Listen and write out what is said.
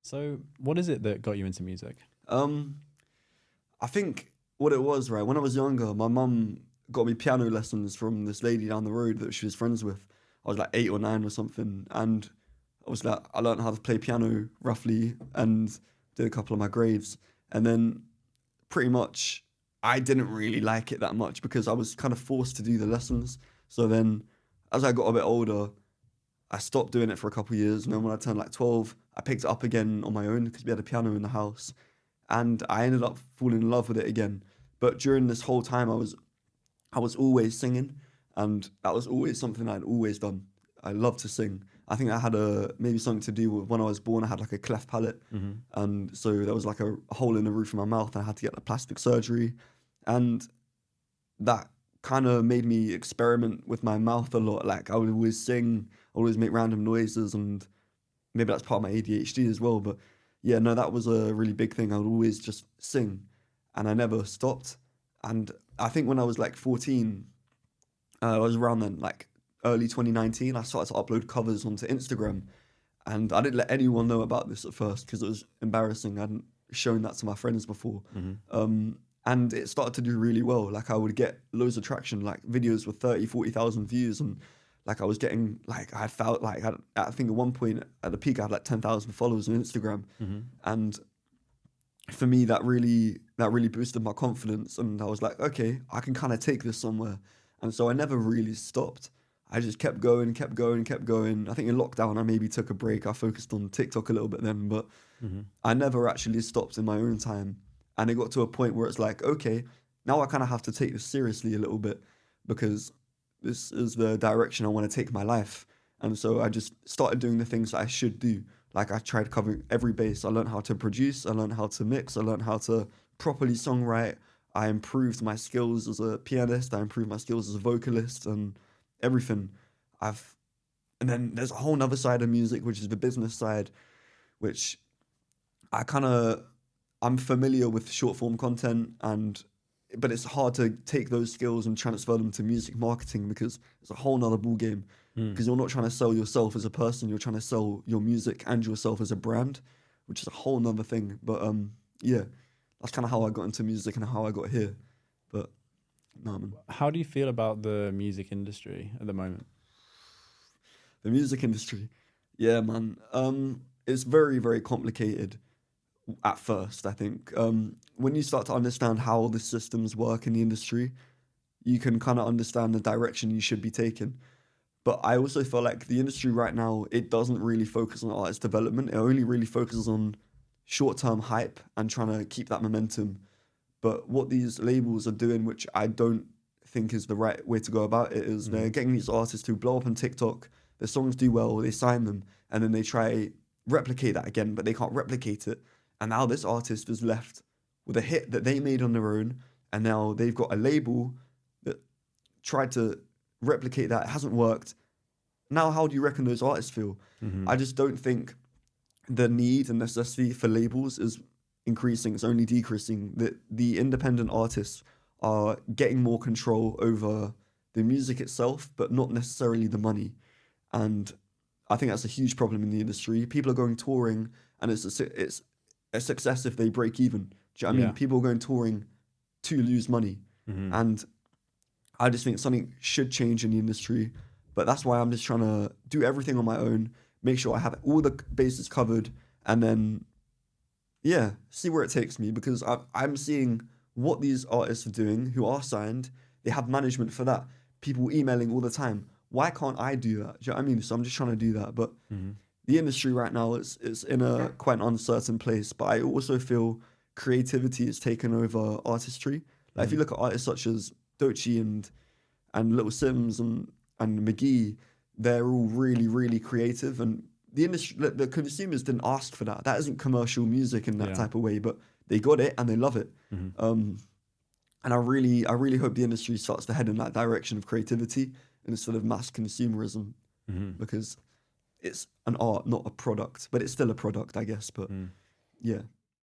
So what is it that got you into music? I think what it was, right, when I was younger, my mum got me piano lessons from this lady down the road that she was friends with. I was like 8 or 9 or something, and I learned how to play piano roughly and did a couple of my grades. And then pretty much I didn't really like it that much because I was kind of forced to do the lessons. So then as I got a bit older, I stopped doing it for a couple of years. And then when I turned like 12, I picked it up again on my own because we had a piano in the house. And I ended up falling in love with it again. But during this whole time, I was always singing, and that was always something I'd always done. I love to sing. I think I had maybe something to do with when I was born. I had like a cleft palate, and so there was like a hole in the roof of my mouth, and I had to get the plastic surgery, and that kind of made me experiment with my mouth a lot. Like I would always sing, always make random noises, and maybe that's part of my ADHD as well. But yeah, no, that was a really big thing. I would always just sing, and I never stopped. And I think when I was like 14, I was around then, like early 2019, I started to upload covers onto Instagram. And I didn't let anyone know about this at first because it was embarrassing. I hadn't shown that to my friends before. And it started to do really well. Like I would get loads of traction, like videos with 30, 40,000 views. And like I was getting, like I felt like, I think at one point at the peak, I had like 10,000 followers on Instagram. And for me, that really boosted my confidence. And I was like, okay, I can kind of take this somewhere. And so I never really stopped. I just kept going, kept going, kept going. I think in lockdown, I maybe took a break. I focused on TikTok a little bit then, but I never actually stopped in my own time. And it got to a point where it's like, okay, now I kind of have to take this seriously a little bit because this is the direction I want to take my life. And so I just started doing the things that I should do. Like I tried covering every base. I learned how to produce. I learned how to mix. I learned how to properly songwrite. I improved my skills as a pianist. I improved my skills as a vocalist and everything. I've and then there's a whole nother side of music, which is the business side, which I kind of I'm familiar with short form content but it's hard to take those skills and transfer them to music marketing because it's a whole nother ball game. Because you're not trying to sell yourself as a person, you're trying to sell your music and yourself as a brand, which is a whole nother thing. But yeah, that's kind of how I got into music and how I got here. But no, man. How do you feel about the music industry at the moment? The music industry, yeah, man. It's very, very complicated at first, I think. When you start to understand how the systems work in the industry, you can kind of understand the direction you should be taking. But I also feel like the industry right now, it doesn't really focus on artist development. It only really focuses on short-term hype and trying to keep that momentum. But what these labels are doing, which I don't think is the right way to go about it, is they're getting these artists who blow up on TikTok, their songs do well, they sign them, and then they try replicate that again, but they can't replicate it. And now this artist is left with a hit that they made on their own, and now they've got a label that tried to replicate that. It hasn't worked. Now, how do you reckon those artists feel? I just don't think the need and necessity for labels is increasing. It's only decreasing. The independent artists are getting more control over the music itself, but not necessarily the money. And I think that's a huge problem in the industry. People are going touring, and it's a success if they break even. Do you know what I mean? People are going touring to lose money. And I just think something should change in the industry. But that's why I'm just trying to do everything on my own, make sure I have all the bases covered, and then, yeah, see where it takes me. Because I'm seeing what these artists are doing who are signed. They have management for that. People emailing all the time. Why can't I do that? Do you know what I mean? So I'm just trying to do that. But the industry right now is in a quite an uncertain place. But I also feel creativity is taken over artistry. Like if you look at artists such as Doechii and Little Sims and McGee, they're all really, really creative. And the industry, the consumers didn't ask for that. That isn't commercial music in that type of way, but they got it and they love it. And I really hope the industry starts to head in that direction of creativity instead of mass consumerism, because it's an art, not a product. But it's still a product, I guess. But yeah.